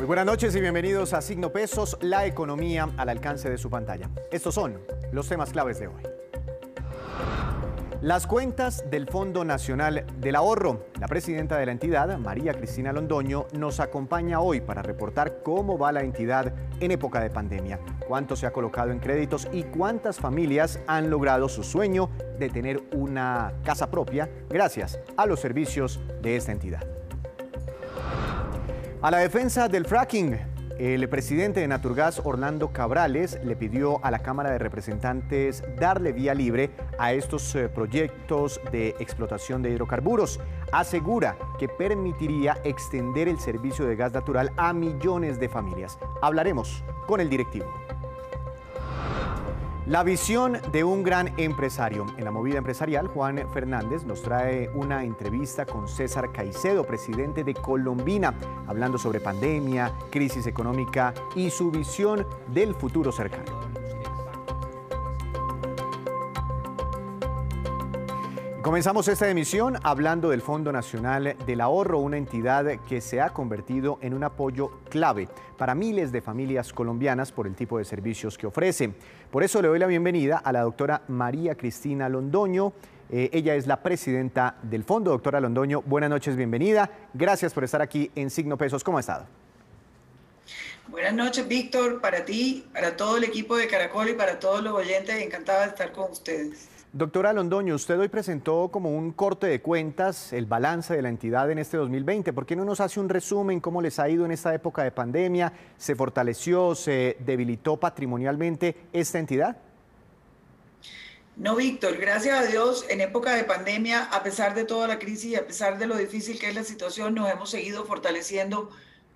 Muy buenas noches y bienvenidos a Signo Pesos, la economía al alcance de su pantalla. Estos son los temas claves de hoy. Las cuentas del Fondo Nacional del Ahorro. La presidenta de la entidad, María Cristina Londoño, nos acompaña hoy para reportar cómo va la entidad en época de pandemia, cuánto se ha colocado en créditos y cuántas familias han logrado su sueño de tener una casa propia gracias a los servicios de esta entidad. A la defensa del fracking, el presidente de Naturgas, Orlando Cabrales, le pidió a la Cámara de Representantes darle vía libre a estos proyectos de explotación de hidrocarburos. Asegura que permitiría extender el servicio de gas natural a millones de familias. Hablaremos con el directivo. La visión de un gran empresario. En la movida empresarial, Juan Fernández nos trae una entrevista con César Caicedo, presidente de Colombina, hablando sobre pandemia, crisis económica y su visión del futuro cercano. Comenzamos esta emisión hablando del Fondo Nacional del Ahorro, una entidad que se ha convertido en un apoyo clave para miles de familias colombianas por el tipo de servicios que ofrece. Por eso le doy la bienvenida a la doctora María Cristina Londoño. Ella es la presidenta del fondo. Doctora Londoño, buenas noches, bienvenida. Gracias por estar aquí en Signo Pesos. ¿Cómo ha estado? Buenas noches, Víctor, para ti, para todo el equipo de Caracol y para todos los oyentes. Encantada de estar con ustedes. Doctora Londoño, usted hoy presentó como un corte de cuentas el balance de la entidad en este 2020. ¿Por qué no nos hace un resumen cómo les ha ido en esta época de pandemia? ¿Se fortaleció, se debilitó patrimonialmente esta entidad? No, Víctor, gracias a Dios, en época de pandemia, a pesar de toda la crisis y a pesar de lo difícil que es la situación, nos hemos seguido fortaleciendo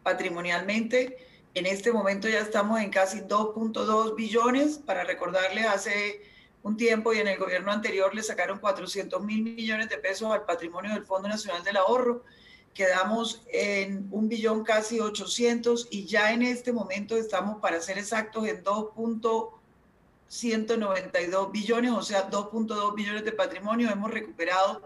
patrimonialmente. En este momento ya estamos en casi 2.2 billones. Para recordarles, hace un tiempo y en el gobierno anterior le sacaron 400.000 millones de pesos al patrimonio del Fondo Nacional del Ahorro. Quedamos en 1.000.000 casi 800 y ya en este momento estamos, para ser exactos, en 2.192 billones, o sea, 2.2 billones de patrimonio. Hemos recuperado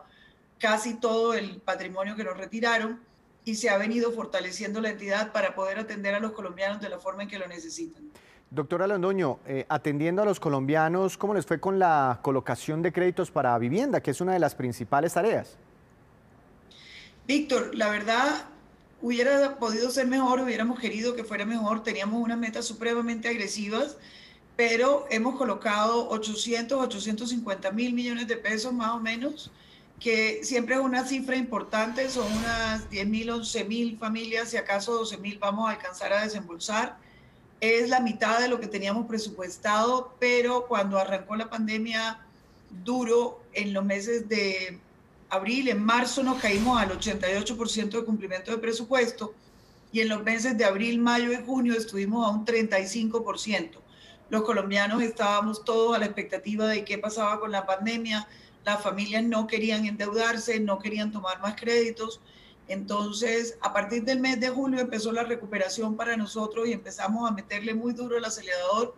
casi todo el patrimonio que nos retiraron y se ha venido fortaleciendo la entidad para poder atender a los colombianos de la forma en que lo necesitan. Doctora Londoño, atendiendo a los colombianos, ¿cómo les fue con la colocación de créditos para vivienda, que es una de las principales tareas? Víctor, la verdad, hubiera podido ser mejor, hubiéramos querido que fuera mejor, teníamos unas metas supremamente agresivas, pero hemos colocado 850.000 millones de pesos más o menos, que siempre es una cifra importante, son unas 10.000, 11.000 familias, si acaso 12.000 vamos a alcanzar a desembolsar. Es la mitad de lo que teníamos presupuestado, pero cuando arrancó la pandemia duro en los meses de abril, en marzo nos caímos al 88% de cumplimiento de presupuesto y en los meses de abril, mayo y junio estuvimos a un 35%. Los colombianos estábamos todos a la expectativa de qué pasaba con la pandemia. Las familias no querían endeudarse, no querían tomar más créditos. Entonces, a partir del mes de julio empezó la recuperación para nosotros y empezamos a meterle muy duro el acelerador.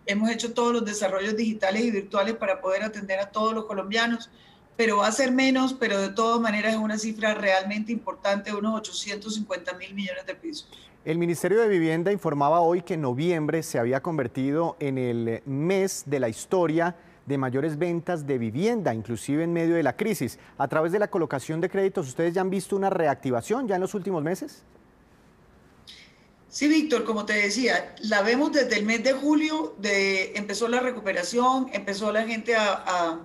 Hemos hecho todos los desarrollos digitales y virtuales para poder atender a todos los colombianos, pero va a ser menos, pero de todas maneras es una cifra realmente importante, unos 850.000 millones de pesos. El Ministerio de Vivienda informaba hoy que noviembre se había convertido en el mes de la historia de mayores ventas de vivienda, inclusive en medio de la crisis. A través de la colocación de créditos, ¿ustedes ya han visto una reactivación ya en los últimos meses? Sí, Víctor, como te decía, la vemos desde el mes de julio, empezó la recuperación, empezó la gente a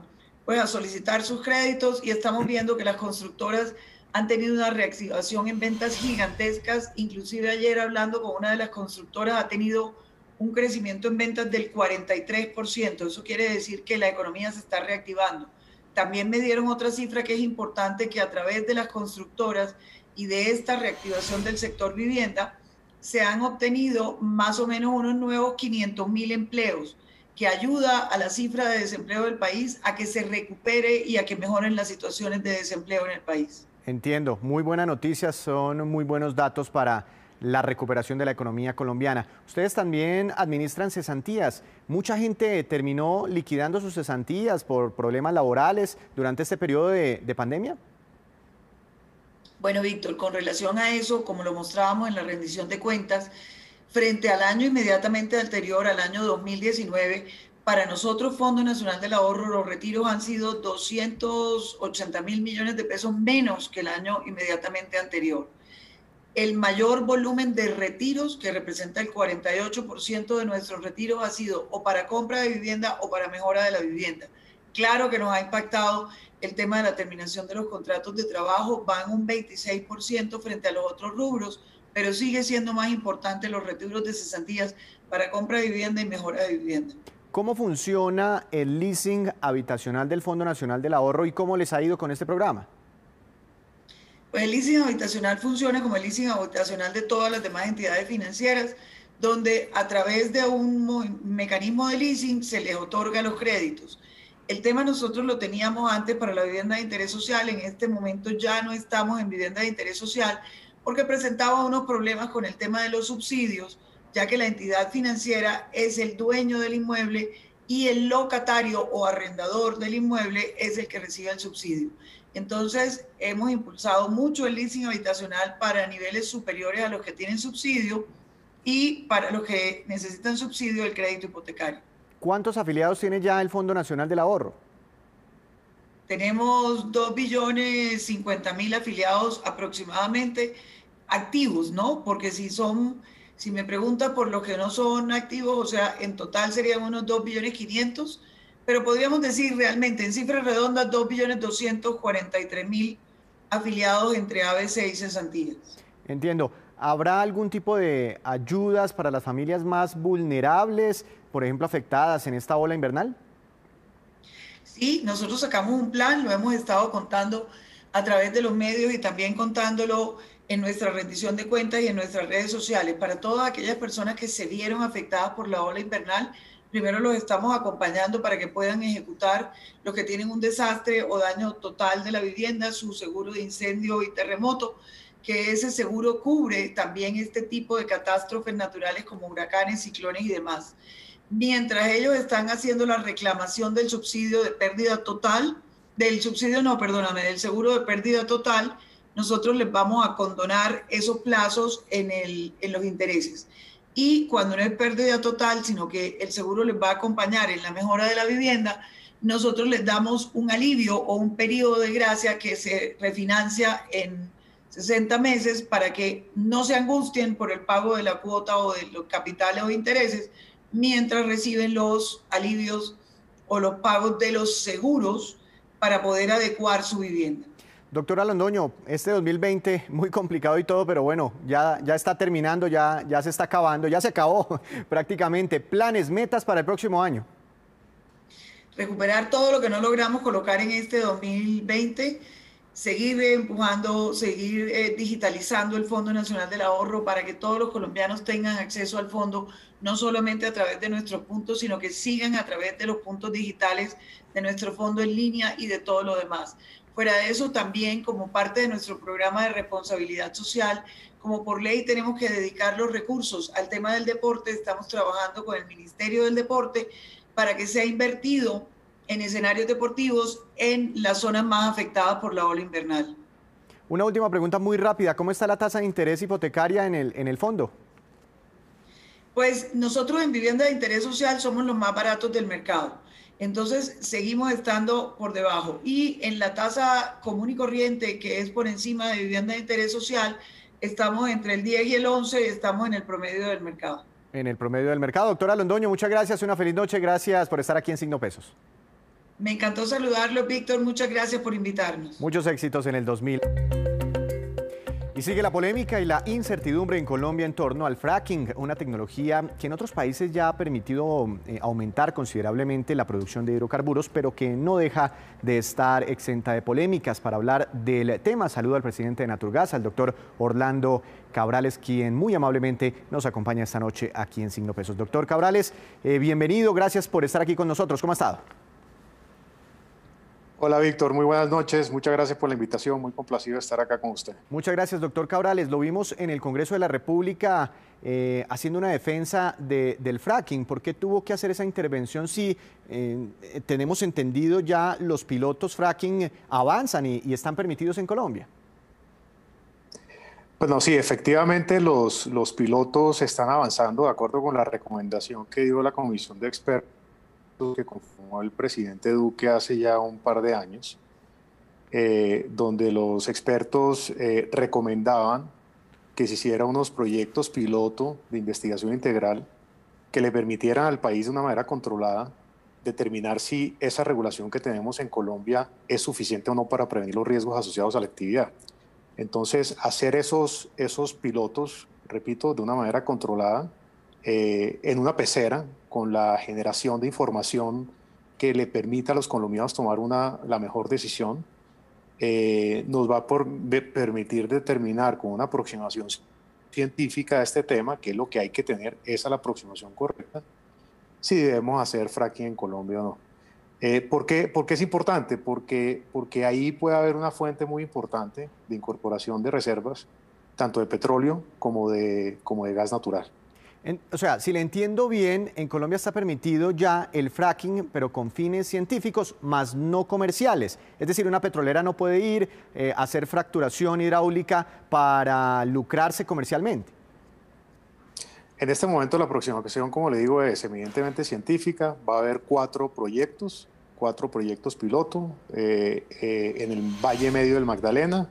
solicitar sus créditos y estamos viendo que las constructoras han tenido una reactivación en ventas gigantescas. Inclusive ayer hablando con una de las constructoras ha tenido un crecimiento en ventas del 43%. Eso quiere decir que la economía se está reactivando. También me dieron otra cifra que es importante, que a través de las constructoras y de esta reactivación del sector vivienda, se han obtenido más o menos unos nuevos 500.000 empleos, que ayuda a la cifra de desempleo del país a que se recupere y a que mejoren las situaciones de desempleo en el país. Entiendo, muy buenas noticias, son muy buenos datos para la recuperación de la economía colombiana. Ustedes también administran cesantías. Mucha gente terminó liquidando sus cesantías por problemas laborales durante este periodo de pandemia. Bueno, Víctor, con relación a eso, como lo mostrábamos en la rendición de cuentas, frente al año inmediatamente anterior, al año 2019, para nosotros, Fondo Nacional del Ahorro, los retiros han sido 280.000 millones de pesos menos que el año inmediatamente anterior. El mayor volumen de retiros, que representa el 48% de nuestros retiros, ha sido o para compra de vivienda o para mejora de la vivienda. Claro que nos ha impactado el tema de la terminación de los contratos de trabajo, van un 26% frente a los otros rubros, pero sigue siendo más importante los retiros de cesantías para compra de vivienda y mejora de vivienda. ¿Cómo funciona el leasing habitacional del Fondo Nacional del Ahorro y cómo les ha ido con este programa? Pues el leasing habitacional funciona como el leasing habitacional de todas las demás entidades financieras, donde a través de un mecanismo de leasing se les otorga los créditos. El tema nosotros lo teníamos antes para la vivienda de interés social, en este momento ya no estamos en vivienda de interés social porque presentaba unos problemas con el tema de los subsidios, ya que la entidad financiera es el dueño del inmueble y el locatario o arrendador del inmueble es el que recibe el subsidio. Entonces, hemos impulsado mucho el leasing habitacional para niveles superiores a los que tienen subsidio y para los que necesitan subsidio el crédito hipotecario. ¿Cuántos afiliados tiene ya el Fondo Nacional del Ahorro? Tenemos 2.050.000 afiliados aproximadamente activos, ¿no? Porque si me preguntas por los que no son activos, o sea, en total serían unos 2.500.000, pero podríamos decir realmente en cifras redondas 2.243.000 afiliados entre ABC y cesantías. Entiendo. ¿Habrá algún tipo de ayudas para las familias más vulnerables, por ejemplo, afectadas en esta ola invernal? Sí, nosotros sacamos un plan, lo hemos estado contando a través de los medios y también contándolo en nuestra rendición de cuentas y en nuestras redes sociales. Para todas aquellas personas que se vieron afectadas por la ola invernal, primero los estamos acompañando para que puedan ejecutar los que tienen un desastre o daño total de la vivienda, su seguro de incendio y terremoto, que ese seguro cubre también este tipo de catástrofes naturales como huracanes, ciclones y demás. Mientras ellos están haciendo la reclamación del subsidio de pérdida total, del seguro de pérdida total, nosotros les vamos a condonar esos plazos en los intereses. Y cuando no es pérdida total, sino que el seguro les va a acompañar en la mejora de la vivienda, nosotros les damos un alivio o un periodo de gracia que se refinancia en 60 meses para que no se angustien por el pago de la cuota o de los capitales o intereses, mientras reciben los alivios o los pagos de los seguros para poder adecuar su vivienda. Doctora Londoño, este 2020 muy complicado y todo, pero bueno, ya está terminando, ya se está acabando, ya se acabó prácticamente. ¿Planes, metas para el próximo año? Recuperar todo lo que no logramos colocar en este 2020, seguir empujando, seguir digitalizando el Fondo Nacional del Ahorro para que todos los colombianos tengan acceso al fondo, no solamente a través de nuestros puntos, sino que sigan a través de los puntos digitales de nuestro fondo en línea y de todo lo demás. Fuera de eso, también como parte de nuestro programa de responsabilidad social, como por ley tenemos que dedicar los recursos al tema del deporte, estamos trabajando con el Ministerio del Deporte para que sea invertido en escenarios deportivos en las zonas más afectadas por la ola invernal. Una última pregunta muy rápida. ¿Cómo está la tasa de interés hipotecaria en el fondo? Pues nosotros en vivienda de interés social somos los más baratos del mercado. Entonces seguimos estando por debajo. Y en la tasa común y corriente, que es por encima de vivienda de interés social, estamos entre el 10 y el 11 y estamos en el promedio del mercado. En el promedio del mercado. Doctora Londoño, muchas gracias. Una feliz noche. Gracias por estar aquí en Signo Pesos. Me encantó saludarlo, Víctor. Muchas gracias por invitarnos. Muchos éxitos en el 2000. Y sigue la polémica y la incertidumbre en Colombia en torno al fracking, una tecnología que en otros países ya ha permitido aumentar considerablemente la producción de hidrocarburos, pero que no deja de estar exenta de polémicas. Para hablar del tema, saludo al presidente de Naturgas, al doctor Orlando Cabrales, quien muy amablemente nos acompaña esta noche aquí en Signo Pesos. Doctor Cabrales, bienvenido, gracias por estar aquí con nosotros. ¿Cómo ha estado? Hola Víctor, muy buenas noches, muchas gracias por la invitación, muy complacido de estar acá con usted. Muchas gracias, doctor Cabrales. Lo vimos en el Congreso de la República haciendo una defensa del fracking. ¿Por qué tuvo que hacer esa intervención si tenemos entendido ya los pilotos fracking avanzan y están permitidos en Colombia? Bueno, sí, efectivamente los pilotos están avanzando de acuerdo con la recomendación que dio la comisión de expertos que conformó el presidente Duque hace ya un par de años, donde los expertos recomendaban que se hiciera unos proyectos piloto de investigación integral que le permitieran al país de una manera controlada determinar si esa regulación que tenemos en Colombia es suficiente o no para prevenir los riesgos asociados a la actividad. Entonces, hacer esos pilotos, repito, de una manera controlada, en una pecera, con la generación de información que le permita a los colombianos tomar la mejor decisión, nos va a permitir determinar con una aproximación científica a este tema, que es lo que hay que tener, esa es la aproximación correcta, si debemos hacer fracking en Colombia o no. ¿Por qué es importante? Porque ahí puede haber una fuente muy importante de incorporación de reservas, tanto de petróleo como de gas natural. O sea, si le entiendo bien, en Colombia está permitido ya el fracking, pero con fines científicos, más no comerciales. Es decir, una petrolera no puede ir a hacer fracturación hidráulica para lucrarse comercialmente. En este momento la aproximación, como le digo, es evidentemente científica. Va a haber cuatro proyectos piloto en el Valle Medio del Magdalena,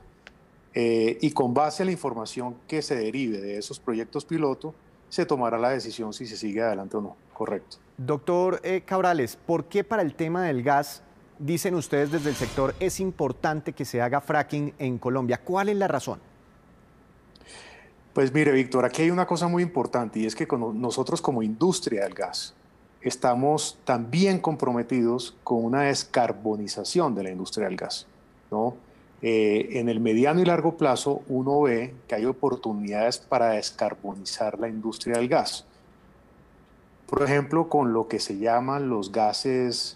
y con base a la información que se derive de esos proyectos piloto, se tomará la decisión si se sigue adelante o no. Correcto. Doctor Cabrales, ¿por qué para el tema del gas, dicen ustedes desde el sector, es importante que se haga fracking en Colombia? ¿Cuál es la razón? Pues mire, Víctor, aquí hay una cosa muy importante, y es que nosotros como industria del gas estamos también comprometidos con una descarbonización de la industria del gas, ¿no? En el mediano y largo plazo uno ve que hay oportunidades para descarbonizar la industria del gas. Por ejemplo, con lo que se llaman los gases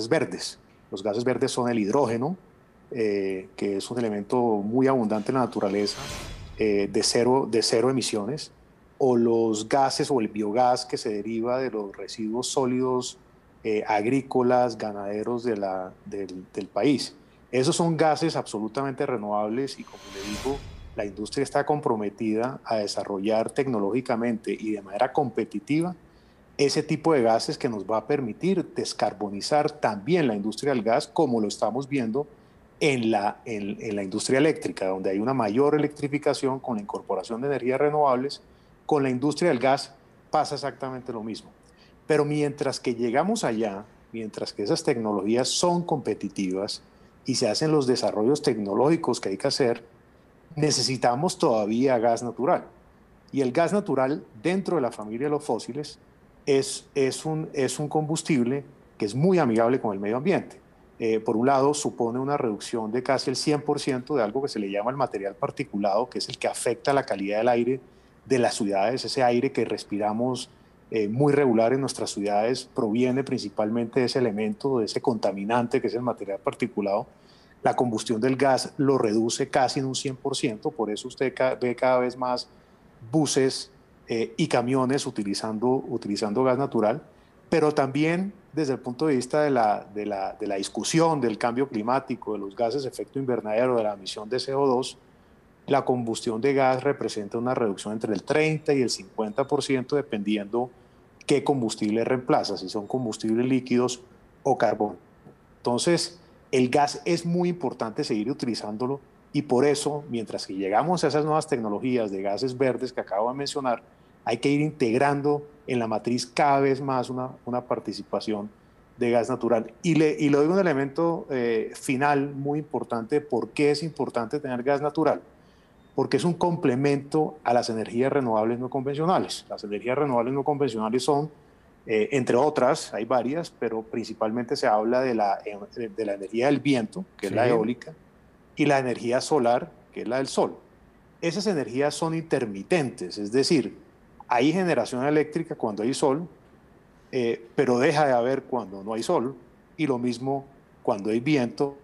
verdes. Los gases verdes son el hidrógeno, que es un elemento muy abundante en la naturaleza, de cero emisiones, o los gases o el biogás que se deriva de los residuos sólidos agrícolas, ganaderos del país. Esos son gases absolutamente renovables y, como le digo, la industria está comprometida a desarrollar tecnológicamente y de manera competitiva ese tipo de gases que nos va a permitir descarbonizar también la industria del gas, como lo estamos viendo en la industria eléctrica, donde hay una mayor electrificación con la incorporación de energías renovables. Con la industria del gas pasa exactamente lo mismo. Pero mientras que llegamos allá, mientras que esas tecnologías son competitivas y se hacen los desarrollos tecnológicos que hay que hacer, necesitamos todavía gas natural. Y el gas natural, dentro de la familia de los fósiles, es un combustible que es muy amigable con el medio ambiente. Por un lado, supone una reducción de casi el 100% de algo que se le llama el material particulado, que es el que afecta la calidad del aire de las ciudades. Ese aire que respiramos muy regular en nuestras ciudades proviene principalmente de ese elemento, de ese contaminante que es el material particulado. La combustión del gas lo reduce casi en un 100%, por eso usted ve cada vez más buses y camiones utilizando gas natural, pero también desde el punto de vista de la discusión del cambio climático, de los gases de efecto invernadero, de la emisión de CO2, la combustión de gas representa una reducción entre el 30 y el 50%, dependiendo qué combustible reemplaza, si son combustibles líquidos o carbón. Entonces, el gas es muy importante seguir utilizándolo, y por eso, mientras que llegamos a esas nuevas tecnologías de gases verdes que acabo de mencionar, hay que ir integrando en la matriz cada vez más una participación de gas natural. Y le doy un elemento final muy importante. ¿Por qué es importante tener gas natural? Porque es un complemento a las energías renovables no convencionales. Las energías renovables no convencionales son, entre otras, hay varias, pero principalmente se habla de la energía del viento, que es la eólica, y la energía solar, que es la del sol. Esas energías son intermitentes, es decir, hay generación eléctrica cuando hay sol, pero deja de haber cuando no hay sol, y lo mismo cuando hay viento,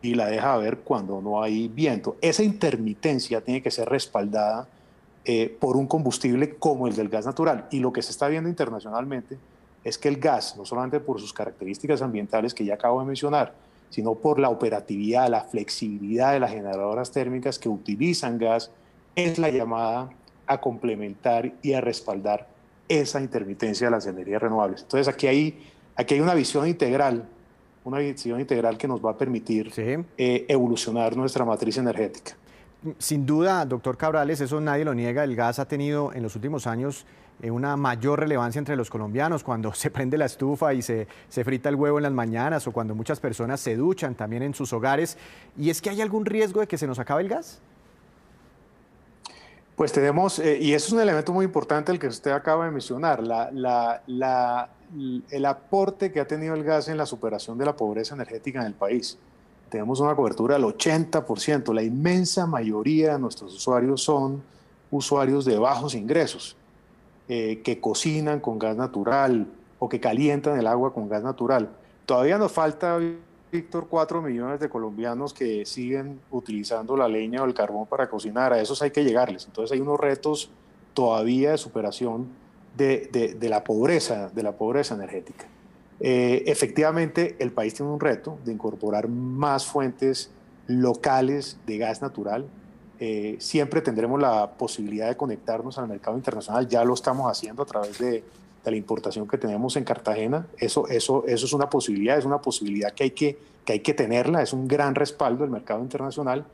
y la deja de haber cuando no hay viento. Esa intermitencia tiene que ser respaldada por un combustible como el del gas natural. Y lo que se está viendo internacionalmente es que el gas, no solamente por sus características ambientales que ya acabo de mencionar, sino por la operatividad, la flexibilidad de las generadoras térmicas que utilizan gas, es la llamada a complementar y a respaldar esa intermitencia de las energías renovables. Entonces aquí hay una visión integral que nos va a permitir evolucionar nuestra matriz energética. Sin duda, doctor Cabrales, eso nadie lo niega, el gas ha tenido en los últimos años una mayor relevancia entre los colombianos, cuando se prende la estufa y se frita el huevo en las mañanas, o cuando muchas personas se duchan también en sus hogares. ¿Y es que hay algún riesgo de que se nos acabe el gas? Pues tenemos, y eso es un elemento muy importante el que usted acaba de mencionar, el aporte que ha tenido el gas en la superación de la pobreza energética en el país. Tenemos una cobertura del 80%, la inmensa mayoría de nuestros usuarios son usuarios de bajos ingresos, que cocinan con gas natural o que calientan el agua con gas natural. Todavía nos falta, Víctor, 4 millones de colombianos que siguen utilizando la leña o el carbón para cocinar. A esos hay que llegarles. Entonces hay unos retos todavía de superación de la pobreza energética. Efectivamente, el país tiene un reto de incorporar más fuentes locales de gas natural. Siempre tendremos la posibilidad de conectarnos al mercado internacional. Ya lo estamos haciendo a través de la importación que tenemos en Cartagena. Eso es una posibilidad que hay que tenerla. Es un gran respaldo del mercado internacional,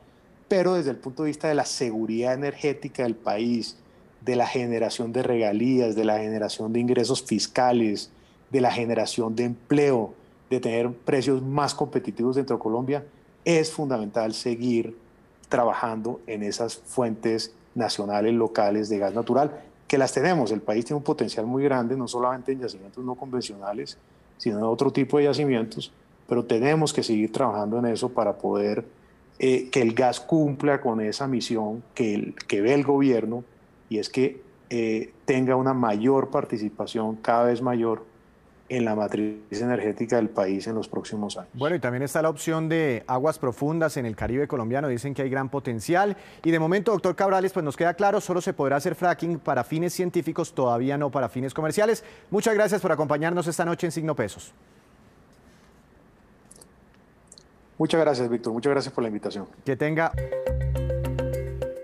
pero desde el punto de vista de la seguridad energética del país, de la generación de regalías, de la generación de ingresos fiscales, de la generación de empleo, de tener precios más competitivos dentro de Colombia, es fundamental seguir trabajando en esas fuentes nacionales, locales de gas natural, que las tenemos. El país tiene un potencial muy grande, no solamente en yacimientos no convencionales, sino en otro tipo de yacimientos, pero tenemos que seguir trabajando en eso para poder que el gas cumpla con esa misión que ve el gobierno, y es que tenga una mayor participación, cada vez mayor, en la matriz energética del país en los próximos años. Bueno, y también está la opción de aguas profundas en el Caribe colombiano. Dicen que hay gran potencial. Y de momento, doctor Cabrales, pues nos queda claro, solo se podrá hacer fracking para fines científicos, todavía no para fines comerciales. Muchas gracias por acompañarnos esta noche en Signo Pesos. Muchas gracias, Víctor. Muchas gracias por la invitación. Que tenga...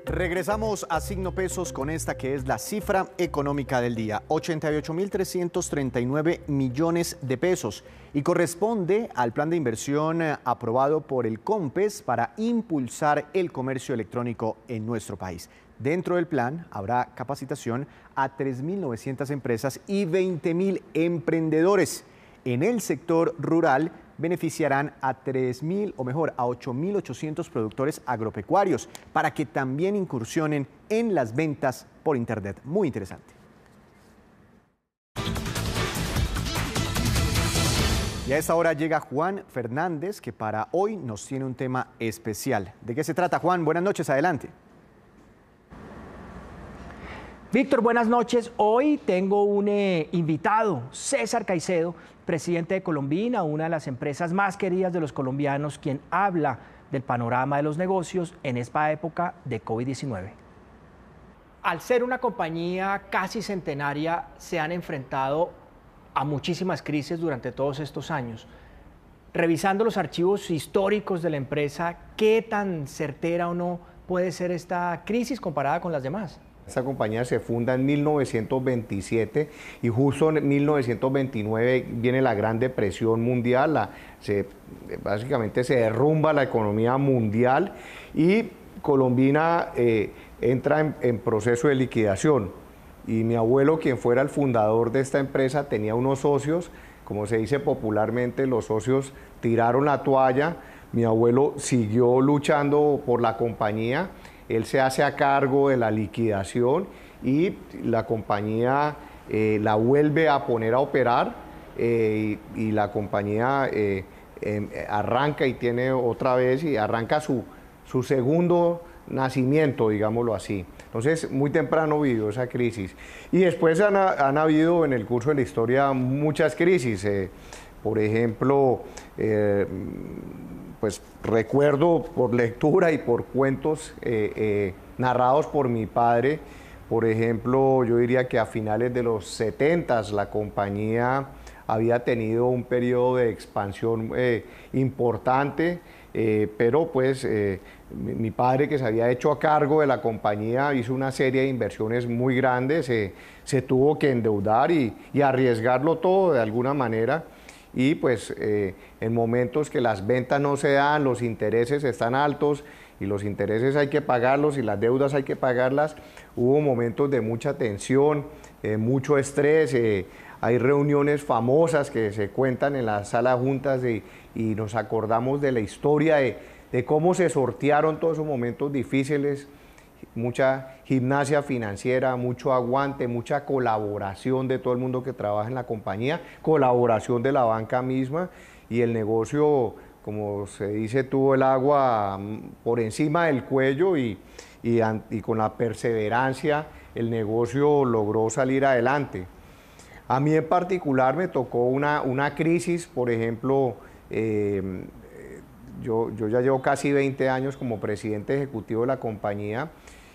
Regresamos a Signo Pesos con esta que es la cifra económica del día, 88.339 millones de pesos, y corresponde al plan de inversión aprobado por el COMPES para impulsar el comercio electrónico en nuestro país. Dentro del plan habrá capacitación a 3.900 empresas y 20.000 emprendedores. En el sector rural beneficiarán a 8.800 productores agropecuarios para que también incursionen en las ventas por Internet. Muy interesante. Y a esta hora llega Juan Fernández, que para hoy nos tiene un tema especial. ¿De qué se trata, Juan? Buenas noches, adelante. Víctor, buenas noches. Hoy tengo un invitado, César Caicedo, presidente de Colombina, una de las empresas más queridas de los colombianos, quien habla del panorama de los negocios en esta época de COVID-19. Al ser una compañía casi centenaria, se han enfrentado a muchísimas crisis durante todos estos años. Revisando los archivos históricos de la empresa, ¿qué tan certera o no puede ser esta crisis comparada con las demás? Esta compañía se funda en 1927 y justo en 1929 viene la Gran Depresión Mundial, básicamente se derrumba la economía mundial y Colombina entra en proceso de liquidación. Y mi abuelo, quien fuera el fundador de esta empresa, tenía unos socios, como se dice popularmente, los socios tiraron la toalla, mi abuelo siguió luchando por la compañía. Él se hace a cargo de la liquidación y la compañía la vuelve a poner a operar y la compañía arranca y tiene otra vez y arranca su segundo nacimiento, digámoslo así. Entonces, muy temprano vivió esa crisis. Y después han habido en el curso de la historia muchas crisis. Por ejemplo, pues recuerdo por lectura y por cuentos narrados por mi padre, por ejemplo, yo diría que a finales de los 70 la compañía había tenido un periodo de expansión importante, pero pues mi padre, que se había hecho a cargo de la compañía, hizo una serie de inversiones muy grandes, se tuvo que endeudar y arriesgarlo todo de alguna manera. Y pues en momentos que las ventas no se dan, los intereses están altos y los intereses hay que pagarlos y las deudas hay que pagarlas, hubo momentos de mucha tensión, mucho estrés, hay reuniones famosas que se cuentan en la sala de juntas y nos acordamos de la historia de cómo se sortearon todos esos momentos difíciles. Mucha gimnasia financiera, mucho aguante, mucha colaboración de todo el mundo que trabaja en la compañía, colaboración de la banca misma, y el negocio, como se dice, tuvo el agua por encima del cuello y con la perseverancia el negocio logró salir adelante. A mí en particular me tocó una crisis, por ejemplo, yo ya llevo casi 20 años como presidente ejecutivo de la compañía,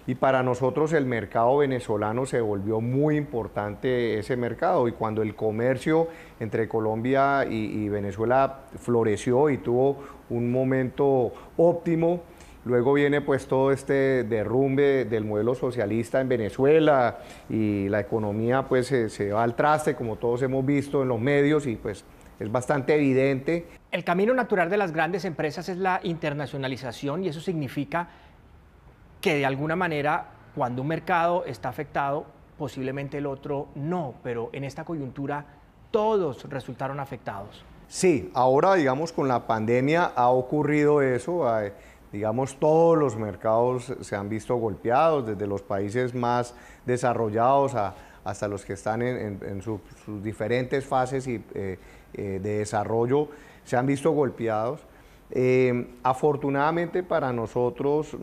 y para nosotros el mercado venezolano se volvió muy importante, ese mercado, y cuando el comercio entre Colombia y Venezuela floreció y tuvo un momento óptimo, luego viene pues todo este derrumbe del modelo socialista en Venezuela y la economía pues se va al traste, como todos hemos visto en los medios, y pues es bastante evidente. El camino natural de las grandes empresas es la internacionalización, y eso significa que de alguna manera cuando un mercado está afectado, posiblemente el otro no, pero en esta coyuntura todos resultaron afectados. Sí, ahora digamos con la pandemia ha ocurrido eso, digamos todos los mercados se han visto golpeados, desde los países más desarrollados hasta los que están en sus diferentes fases de desarrollo, se han visto golpeados. Afortunadamente para nosotros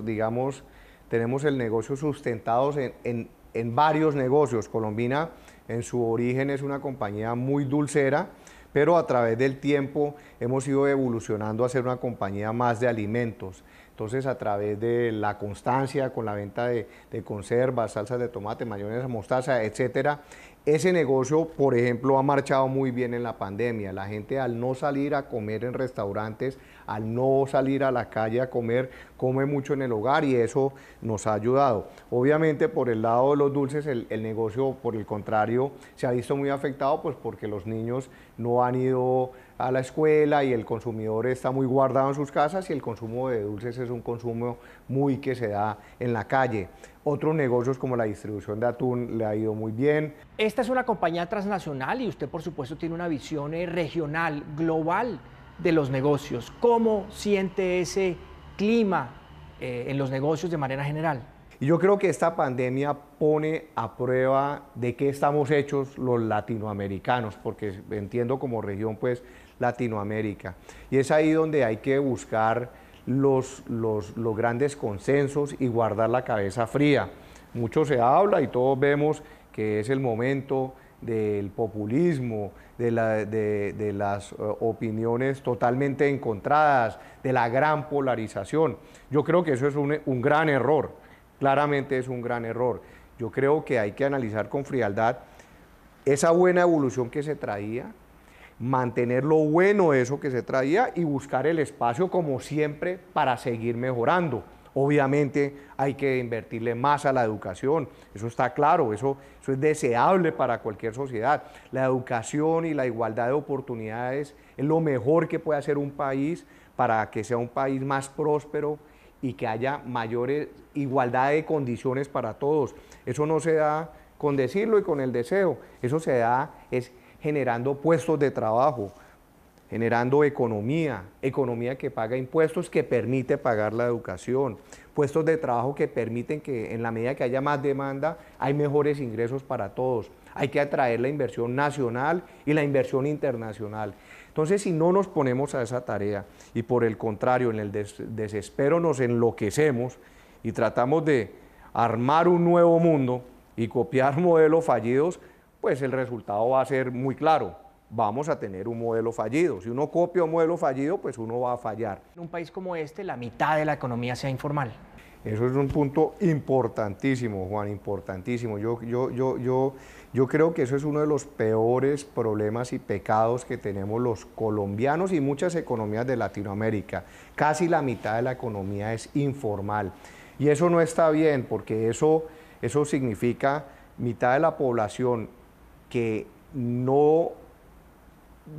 digamos tenemos el negocio sustentados en varios negocios. Colombina en su origen es una compañía muy dulcera, pero a través del tiempo hemos ido evolucionando a ser una compañía más de alimentos. Entonces, a través de la constancia con la venta de conservas, salsas de tomate, mayonesa, mostaza, etcétera, ese negocio, por ejemplo, ha marchado muy bien en la pandemia. La gente, al no salir a comer en restaurantes, al no salir a la calle a comer, come mucho en el hogar, y eso nos ha ayudado. Obviamente, por el lado de los dulces, el negocio, por el contrario, se ha visto muy afectado, pues porque los niños no han ido a la escuela y el consumidor está muy guardado en sus casas, y el consumo de dulces es un consumo muy que se da en la calle. Otros negocios como la distribución de atún le ha ido muy bien. Esta es una compañía transnacional y usted por supuesto tiene una visión regional, global de los negocios. ¿Cómo siente ese clima en los negocios de manera general? Y yo creo que esta pandemia pone a prueba de qué estamos hechos los latinoamericanos, porque entiendo como región pues Latinoamérica. Y es ahí donde hay que buscar los grandes consensos y guardar la cabeza fría. Mucho se habla y todos vemos que es el momento del populismo, de las opiniones totalmente encontradas, de la gran polarización. Yo creo que eso es un gran error, claramente es un gran error. Yo creo que hay que analizar con frialdad esa buena evolución que se traía, mantener lo bueno de eso que se traía y buscar el espacio como siempre para seguir mejorando. Obviamente hay que invertirle más a la educación, eso está claro, eso es deseable para cualquier sociedad. La educación y la igualdad de oportunidades es lo mejor que puede hacer un país para que sea un país más próspero y que haya mayor igualdad de condiciones para todos. Eso no se da con decirlo y con el deseo, eso se da es generando puestos de trabajo, generando economía que paga impuestos, que permite pagar la educación, puestos de trabajo que permiten que en la medida que haya más demanda, hay mejores ingresos para todos. Hay que atraer la inversión nacional y la inversión internacional. Entonces, si no nos ponemos a esa tarea y por el contrario, en el desespero nos enloquecemos y tratamos de armar un nuevo mundo y copiar modelos fallidos, pues el resultado va a ser muy claro. Vamos a tener un modelo fallido. Si uno copia un modelo fallido, pues uno va a fallar. En un país como este, la mitad de la economía sea informal. Eso es un punto importantísimo, Juan, importantísimo. Yo creo que eso es uno de los peores problemas y pecados que tenemos los colombianos y muchas economías de Latinoamérica. Casi la mitad de la economía es informal. Y eso no está bien, porque eso significa mitad de la población que no,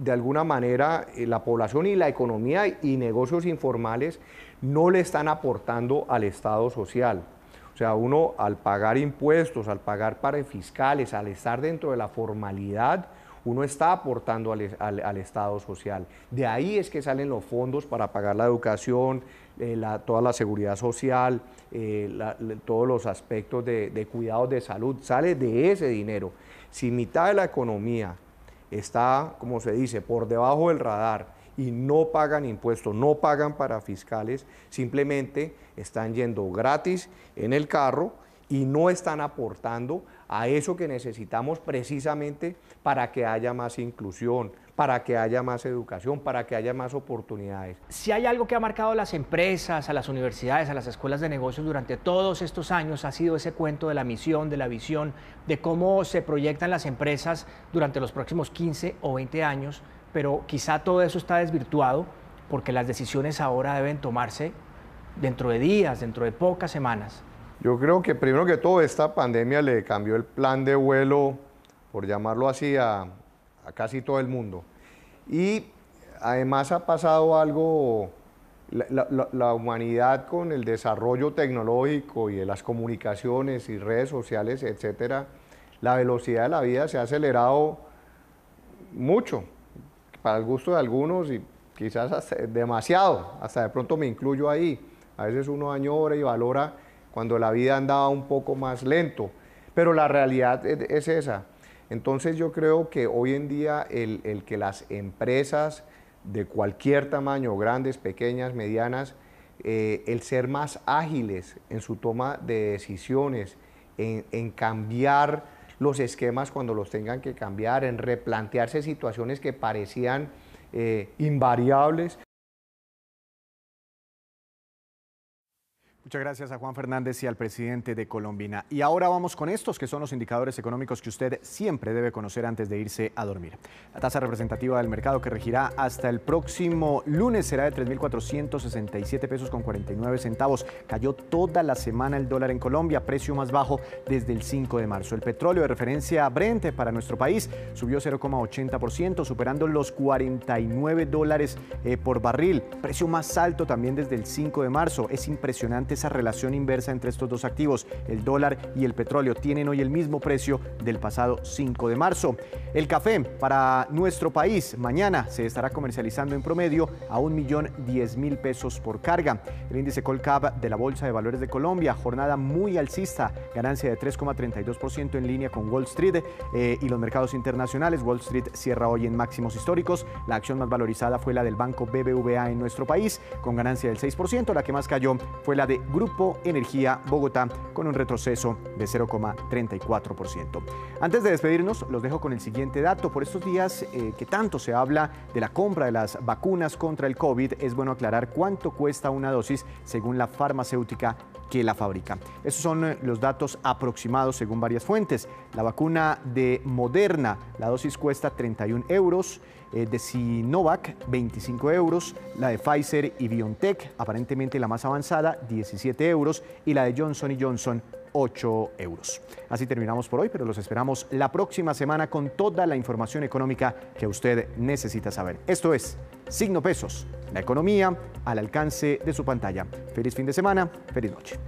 de alguna manera, la población y la economía y negocios informales no le están aportando al Estado social. O sea, uno al pagar impuestos, al pagar fiscales, al estar dentro de la formalidad, uno está aportando al Estado social. De ahí es que salen los fondos para pagar la educación, toda la seguridad social, todos los aspectos de cuidados de salud, sale de ese dinero. Si mitad de la economía está, como se dice, por debajo del radar y no pagan impuestos, no pagan para fiscales, simplemente están yendo gratis en el carro y no están aportando a eso que necesitamos precisamente para que haya más inclusión, para que haya más educación, para que haya más oportunidades. Si hay algo que ha marcado a las empresas, a las universidades, a las escuelas de negocios durante todos estos años, ha sido ese cuento de la misión, de la visión, de cómo se proyectan las empresas durante los próximos 15 o 20 años, pero quizá todo eso está desvirtuado porque las decisiones ahora deben tomarse dentro de días, dentro de pocas semanas. Yo creo que primero que todo esta pandemia le cambió el plan de vuelo, por llamarlo así, a casi todo el mundo. Y además ha pasado algo, la humanidad con el desarrollo tecnológico y de las comunicaciones y redes sociales, etcétera, la velocidad de la vida se ha acelerado mucho, para el gusto de algunos y quizás hasta demasiado, hasta de pronto me incluyo ahí. A veces uno añora y valora cuando la vida andaba un poco más lento, pero la realidad es esa. Entonces yo creo que hoy en día el que las empresas de cualquier tamaño, grandes, pequeñas, medianas, el ser más ágiles en su toma de decisiones, en cambiar los esquemas cuando los tengan que cambiar, en replantearse situaciones que parecían invariables. Muchas gracias a Juan Fernández y al presidente de Colombina. Y ahora vamos con estos que son los indicadores económicos que usted siempre debe conocer antes de irse a dormir. La tasa representativa del mercado que regirá hasta el próximo lunes será de 3.467 pesos con 49 centavos. Cayó toda la semana el dólar en Colombia, precio más bajo desde el 5 de marzo. El petróleo de referencia Brent para nuestro país subió 0,80%, superando los $49 por barril. Precio más alto también desde el 5 de marzo. Es impresionante esa relación inversa entre estos dos activos. El dólar y el petróleo tienen hoy el mismo precio del pasado 5 de marzo. El café para nuestro país mañana se estará comercializando en promedio a 1.010.000 pesos por carga. El índice Colcap de la Bolsa de Valores de Colombia, jornada muy alcista, ganancia de 3,32% en línea con Wall Street y los mercados internacionales. Wall Street cierra hoy en máximos históricos. La acción más valorizada fue la del banco BBVA en nuestro país, con ganancia del 6%. La que más cayó fue la de Grupo Energía Bogotá, con un retroceso de 0,34%. Antes de despedirnos, los dejo con el siguiente dato. Por estos días que tanto se habla de la compra de las vacunas contra el COVID, es bueno aclarar cuánto cuesta una dosis según la farmacéutica que la fabrica. Esos son los datos aproximados según varias fuentes. La vacuna de Moderna, la dosis cuesta 31 euros, de Sinovac 25 euros, la de Pfizer y BioNTech, aparentemente la más avanzada, 17 euros, y la de Johnson & Johnson, 8 euros. Así terminamos por hoy, pero los esperamos la próxima semana con toda la información económica que usted necesita saber. Esto es Signo Pesos, la economía al alcance de su pantalla. Feliz fin de semana, feliz noche.